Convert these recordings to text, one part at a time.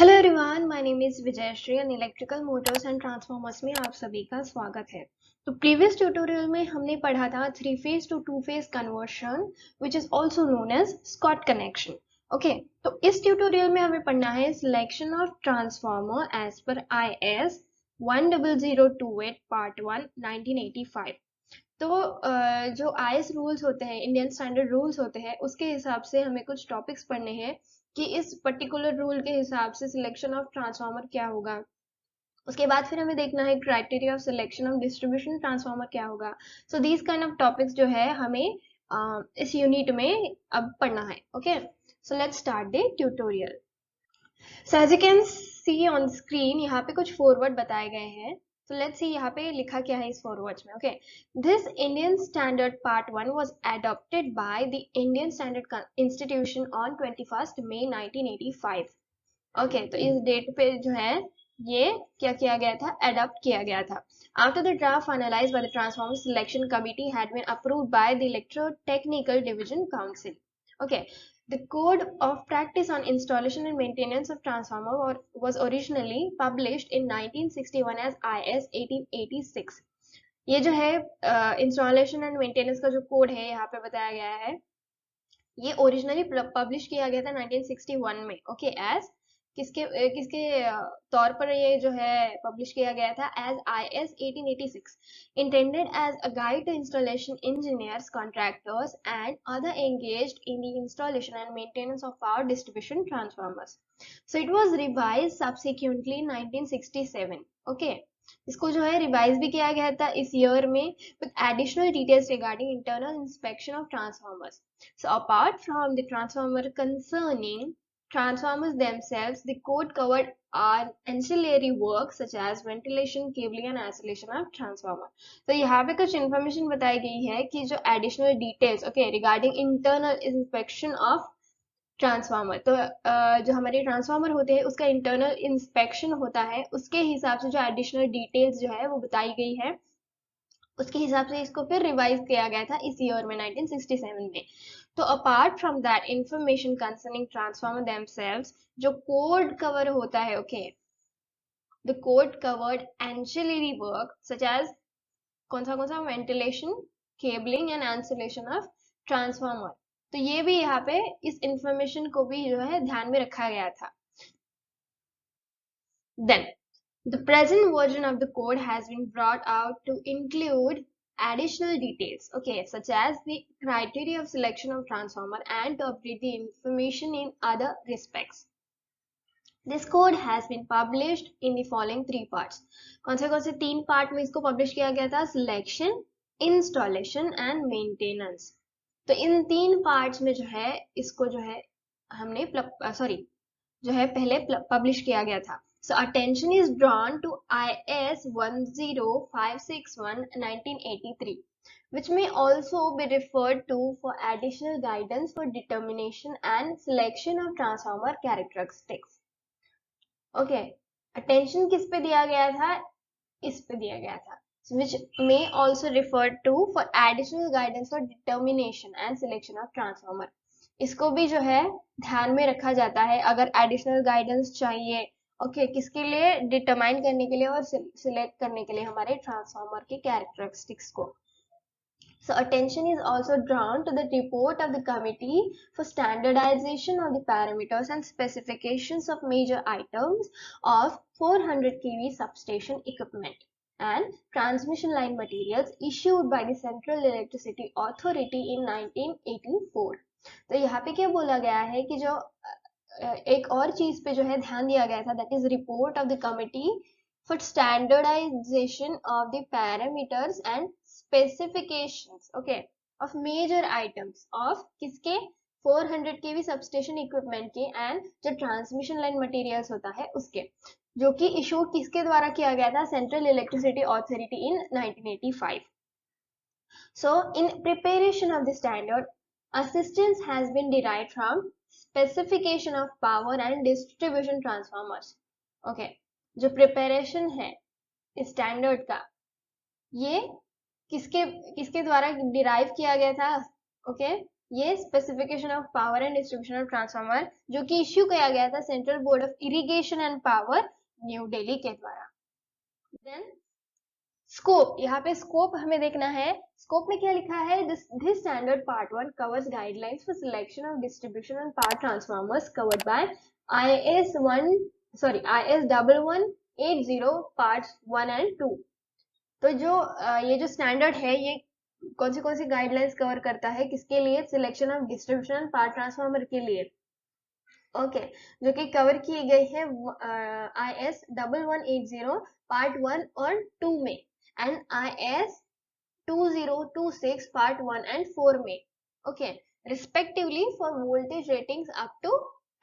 Hello everyone, my name is Vijayshree and electrical motors and transformers में आप सभी का स्वागत है। तो प्रीवियस ट्यूटोरियल में हमने पढ़ा था three phase to two phase conversion which is also known as Scott connection. Okay, तो इस ट्यूटोरियल में हमें पढ़ना है selection of transformer as per IS 10028 part 1 1985। तो जो IS रूल्स होते हैं, इंडियन स्टैंडर्ड रूल्स होते हैं, उसके हिसाब से हमें कुछ टॉपिक्स पढ़ने हैं कि इस पर्टिकुलर रूल के हिसाब से सिलेक्शन ऑफ ट्रांसफार्मर क्या होगा। उसके बाद फिर हमें देखना है criteria of selection of distribution transformer क्या होगा। So these kind of topics जो है हमें इस यूनिट में अब पढ़ना है। Okay, so let's start the tutorial. So as you can see on screen, यहाँ पे कुछ फॉरवर्ड बताए गए हैं। So let's see यहाँ पे लिखा क्या है इस फॉरवर्ड्स में। Okay, this Indian Standard Part 1 was adopted by the Indian Standard Institution on 21st May 1985. Okay, तो इस डेट पे जो है ये क्या किया गया था, अडॉप्ट किया गया था। After the draft finalized by the Transformer Selection Committee had been approved by the Electrotechnical Division Council. Okay, the Code of Practice on Installation and Maintenance of Transformer was originally published in 1961 as IS 1886. ये जो है installation and maintenance का जो code है यहाँ पे बताया गया है, ये ओरिजिनली पब्लिश किया गया था 1961 में। ओके, एज किसके तौर पर ये जो है पब्लिश किया गया था, as IS 1886, intended as a guide to installation engineers, contractors and other engaged in the installation and maintenance of power distribution transformers. So it was revised subsequently in 1967. Okay, इसको जो है रिवाइज भी किया गया था इस ईयर में with additional details regarding internal inspection of transformers. So apart from the transformer concerning transformers themselves, the code covered ancillary work such as ventilation, cabling and isolation of transformer. तो यहाँ पे कुछ information बताई गई है कि जो additional details, okay, regarding internal inspection of transformer, तो जो हमारे ट्रांसफार्मर होते हैं उसका इंटरनल इंस्पेक्शन होता है, उसके हिसाब से जो एडिशनल डिटेल्स जो है वो बताई गई है, उसके हिसाब से इसको फिर रिवाइज किया गया था इस ईयर में 1967 में। तो apart from that information concerning transformer themselves, जो कोड कवर होता है, okay, the code covered ancillary work such as कौन सा ventilation, cabling and insulation of transformer. तो ये भी यहाँ पे इस इंफॉर्मेशन को भी जो है ध्यान में रखा गया था। Then the present version of the code has been brought out to include additional details, okay, such as the criteria of selection of transformer and to update the information in other respects. This code has been published in the following three parts. कौन से तीन part में इसको publish किया गया था? Selection, installation and maintenance. तो इन तीन पार्ट्स में जो है इसको जो है हमने जो है पहले पब्लिश किया गया था। So attention is drawn to IS 10561 1983, which may also be referred to for additional guidance for determination and selection of transformer characteristics. Okay, attention किस पे दिया गया था? इस पे दिया गया था, which may also refer to for additional guidance for determination and selection of transformer. इसको भी जो है ध्यान में रखा जाता है अगर एडिशनल गाइडेंस चाहिए, ओके, किसके लिए? डिटरमाइन करने के लिए और सिलेक्ट करने के लिए हमारे ट्रांसफार्मर के कैरेक्टरिस्टिक्स को। So attention is also drawn to the report of the Committee for Standardization of the Parameters and Specifications of Major Items of 400 kV substation equipment and transmission line materials issued by the Central Electricity Authority in 1984. तो यहाँ पे क्या बोला गया है कि जो एक और चीज पे जो है ध्यान दिया गया था, that is report of the committee for standardisation of the parameters and specifications, okay, of major items of किसके? 400 kV सबस्टेशन इक्विपमेंट के एंड जो ट्रांसमिशन लाइन मटेरियल्स होता है उसके, जो कि इशू किसके द्वारा किया गया था? Central electricity authority in 1985. So in preparation of the standard, assistance has been derived from specification of power and distribution transformers. Okay, जो preparation है स्टैंडर्ड का, ये किसके द्वारा डिराइव किया गया था? ओके, ये specification of power and distribution of transformer जो कि इश्यू किया गया था central board of irrigation and power new Delhi के द्वारा। देन स्कोप, यहाँ पे स्कोप हमें देखना है। स्कोप में क्या लिखा है, this standard part 1 covers guidelines for selection of distribution and power transformers covered by IS 1180 parts 1 and 2। तो जो ये जो स्टैंडर्ड है ये कौन सी गाइडलाइंस कवर करता है, किसके लिए, selection of distribution and power transformer के लिए। ओके जो कि कवर की गई है IS 1180 पार्ट 1 और 2 में एंड IS 2026 पार्ट 1 एंड 4 में। Okay respectively for voltage ratings up to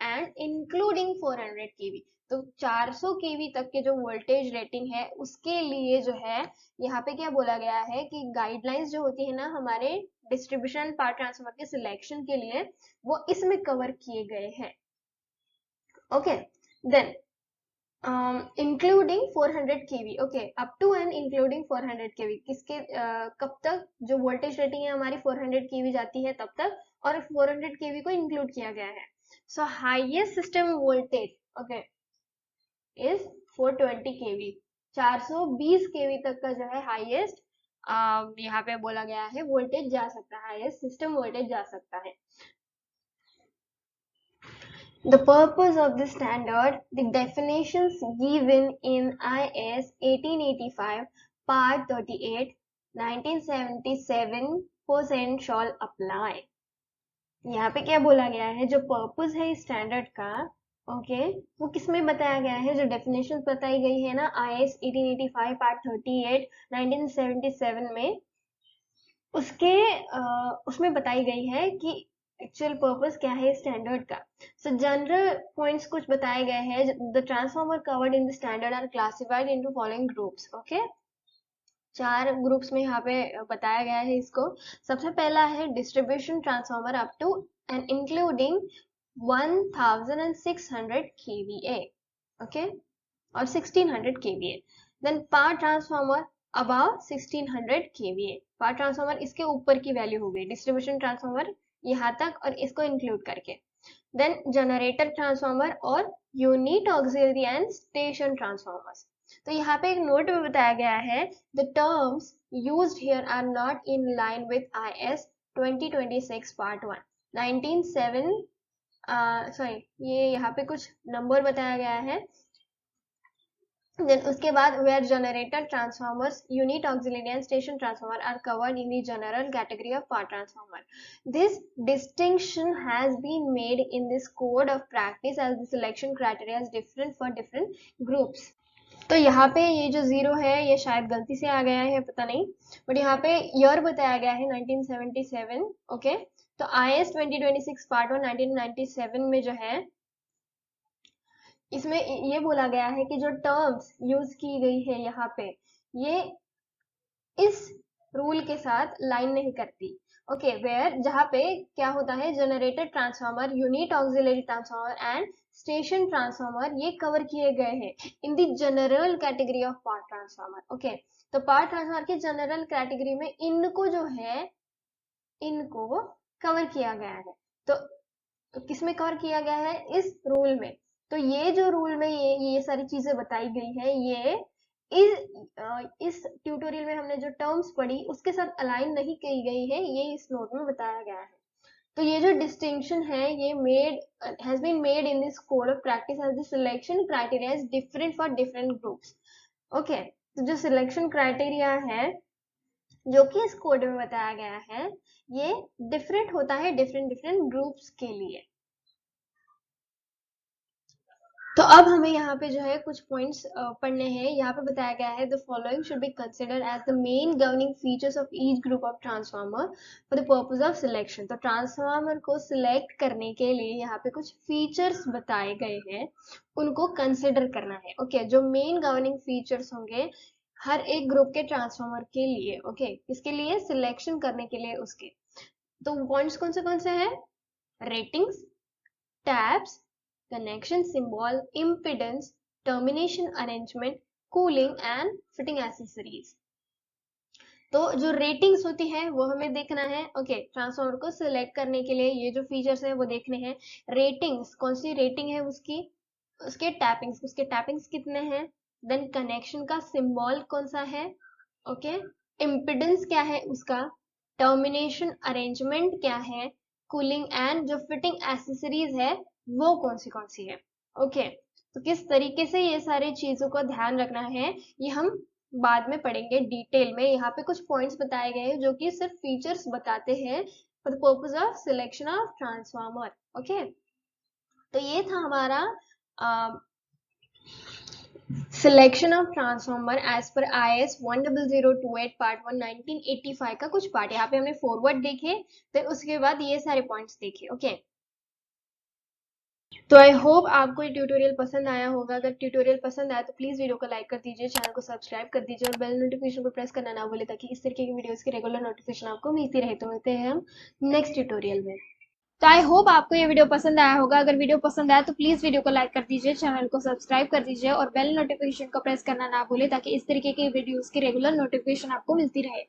and including 400 kV. तो 400 केवी तक के जो वोल्टेज रेटिंग है उसके लिए जो है यहाँ पे क्या बोला गया है कि गाइडलाइंस जो होती है ना हमारे डिस्ट्रीब्यूशन पावर ट्रांसफार्मर के सिलेक्शन के लिए वो इसमें कवर किए गए हैं। Okay then including 400 kV, okay up to and including 400 kV, किसके कब तक जो वोल्टेज रेटिंग है हमारी 400 केवी जाती है तब तक, और 400 केवी को इंक्लूड किया गया है। सो highest system voltage okay is 420 केवी, 420 केवी तक का जो है हाईएस्ट यहाँ पे बोला गया है वोल्टेज जा सकता है, हाईएस्ट सिस्टम वोल्टेज जा सकता है। The purpose of this standard, the definitions given in IS 1885 Part 38 1977% shall apply। यहाँ पे क्या बोला गया है, जो पर्पस है इस स्टैंडर्ड का ओके वो किसमें बताया गया है, जो डेफिनेशन बताई गई है ना IS 1885 पार्ट 38 1977 में, उसके उसमें बताई गई है कि एक्चुअल पर्पस क्या है स्टैंडर्ड का। सो जनरल पॉइंट्स कुछ बताए गए हैं। The transformer covered in the standard are classified into following groups. Okay 4 groups में यहाँ पे बताया गया है इसको। सबसे पहला है distribution transformer up to and including 1600 kVA okay और 1600 kVA। Then power transformer above 1600 kVA, power transformer इसके ऊपर की वैल्यू हो गई, डिस्ट्रीब्यूशन ट्रांसफार्मर यहाँ तक और इसको इंक्लूड करके। देन जनरेटर ट्रांसफार्मर और unit auxiliary and station transformers. तो यहाँ पे एक नोट में बताया गया है the terms used here are not in line with IS 2026 part 1 197 sorry ये यहाँ पे कुछ नंबर बताया गया है। Then उसके बाद where generator transformers, unit auxiliary and station transformer are covered in the general category of power transformer. This distinction has been made in this code of practice as the selection criteria is different for different groups. तो यहाँ पे ये जो 0 है ये शायद गलती से आ गया है पता नहीं, बट यहाँ पे ईयर बताया गया है 1977 ओके। तो IS 2026 पार्ट 1 1997 में जो है इसमें ये बोला गया है कि जो टर्म्स यूज की गई है यहाँ पे ये इस रूल के साथ लाइन नहीं करती। ओके वेयर जहाँ पे क्या होता है generator transformer, unit auxiliary transformer and station transformer ये कवर किए गए हैं in the general category of power transformer. Okay तो पावर ट्रांसफार्मर के जनरल कैटेगरी में इनको जो है इनको कवर किया गया है। तो किसमें कवर किया गया है, इस रूल में। तो ये जो रूल में ये सारी चीजें बताई गई है ये इस ट्यूटोरियल में हमने जो टर्म्स पढ़ी उसके साथ अलाइन नहीं की गई है, ये इस नोट में बताया गया है। तो ये जो डिस्टिंक्शन है ये has been made in this code of practice as the selection criteria is different for different groups. Okay तो जो सिलेक्शन क्राइटेरिया है जो कि इस कोड में बताया गया है ये डिफरेंट होता है डिफरेंट ग्रुप्स के लिए। तो अब हमें यहाँ पे जो है कुछ पॉइंट्स पढ़ने हैं। यहाँ पे बताया गया है the following should be considered as the main governing features of each group of transformer for the purpose of selection. तो ट्रांसफार्मर को सिलेक्ट करने के लिए यहाँ पे कुछ फीचर्स बताए गए हैं, उनको कंसिडर करना है। ओके जो मेन गवर्निंग फीचर्स होंगे हर एक ग्रुप के ट्रांसफार्मर के लिए, ओके किसके लिए, सिलेक्शन करने के लिए उसके। तो पॉइंट्स कौन से हैं, ratings, tabs, connection symbol, impedance, termination arrangement, cooling and fitting accessories. तो जो रेटिंग्स होती है वो हमें देखना है। ओके, ट्रांसफॉर्मर को सिलेक्ट करने के लिए ये जो फीचर्स है वो देखने हैं। रेटिंग्स, कौन सी रेटिंग है उसकी, उसके टैपिंग्स कितने हैं, देन कनेक्शन का सिंबल कौन सा है, ओके, इम्पिडेंस क्या है उसका, टर्मिनेशन अरेंजमेंट क्या है, कूलिंग एंड जो फिटिंग एसेसरीज है वो कौन सी है। ओके, तो किस तरीके से ये सारी चीजों का ध्यान रखना है ये हम बाद में पढ़ेंगे डिटेल में। यहाँ पे कुछ पॉइंट्स बताए गए हैं जो कि सिर्फ फीचर्स बताते हैं for the purpose of selection of transformer. Okay, तो ये था हमारा selection of transformer as per IS 10028 part 1 1985 का कुछ पार्ट। यहाँ पे हमने फॉरवर्ड देखे, फिर उसके बाद ये सारे पॉइंट्स देखे। ओके, तो आई होप आपको ये ट्यूटोरियल पसंद आया होगा। अगर ट्यूटोरियल पसंद आया तो प्लीज वीडियो को लाइक कर दीजिए, चैनल को सब्सक्राइब कर दीजिए और बेल नोटिफिकेशन को प्रेस करना ना भूले ताकि इस तरीके की वीडियोस की रेगुलर नोटिफिकेशन आपको मिलती रहे। तो मिलते हैं हम नेक्स्ट ट्यूटोरियल में। तो आई होप आपको ये वीडियो पसंद आया होगा। अगर वीडियो पसंद आया तो प्लीज वीडियो को लाइक कर दीजिए, चैनल को सब्सक्राइब कर दीजिए और बेल नोटिफिकेशन को प्रेस करना ना भूले ताकि इस तरीके की वीडियोस की रेगुलर नोटिफिकेशन आपको मिलती रहे।